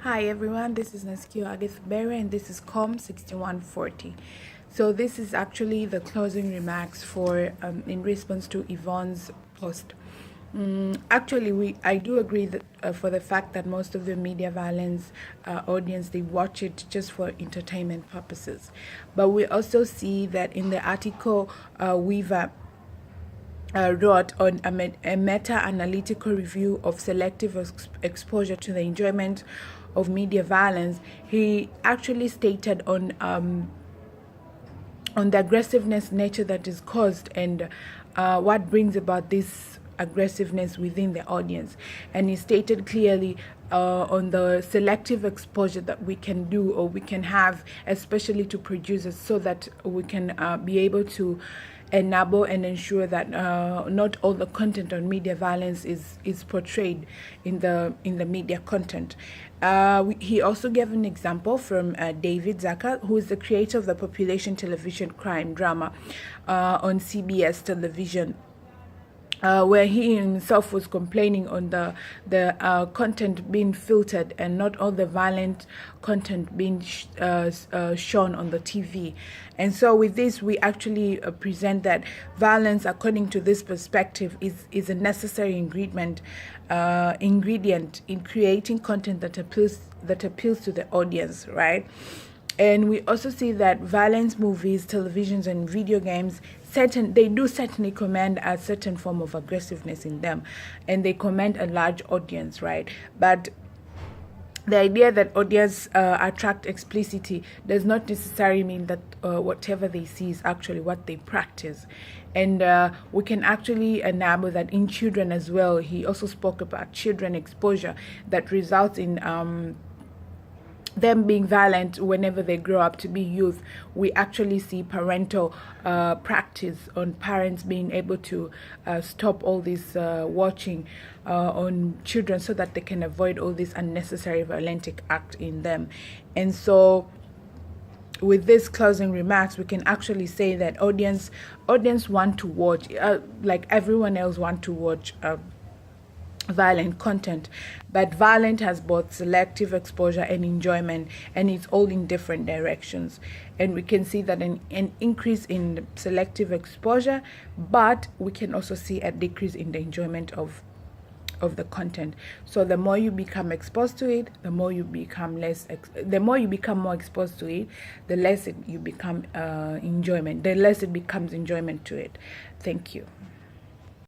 Hi everyone, this is Naskio Agathabere and this is COM 6140. So this is actually the closing remarks for in response to Yvonne's post. I do agree that for the fact that most of the media violence audience, they watch it just for entertainment purposes. But we also see that in the article Weaver wrote on a meta-analytical review of selective exposure to the enjoyment of media violence. He actually stated on the aggressiveness nature that is caused and what brings about this aggressiveness within the audience. And he stated clearly on the selective exposure that we can do or we can have, especially to producers, so that we can be able to enable and ensure that not all the content on media violence is portrayed in the media content. He also gave an example from David Zaka, who is the creator of the population television crime drama on CBS television, where he himself was complaining on the content being filtered and not all the violent content being shown on the TV. And so with this, we actually present that violence, according to this perspective, is a necessary ingredient in creating content that appeals to the audience, right? And we also see that violence movies, televisions, and video games do certainly command a certain form of aggressiveness in them, and they command a large audience, right? But the idea that audience attract explicitity does not necessarily mean that whatever they see is actually what they practice. And we can actually enable that in children as well. He also spoke about children exposure that results in them being violent whenever they grow up to be youth. We actually see parental practice on parents being able to stop all this watching on children so that they can avoid all this unnecessary violent act in them. And so with this closing remarks, we can actually say that audience want to watch, like everyone else want to watch violent content, but violent has both selective exposure and enjoyment, and it's all in different directions. And we can see that an increase in selective exposure, but we can also see a decrease in the enjoyment of the content. So the more you become exposed to it, the more you become more exposed to it, the less you become enjoyment, the less it becomes enjoyment to it. Thank you.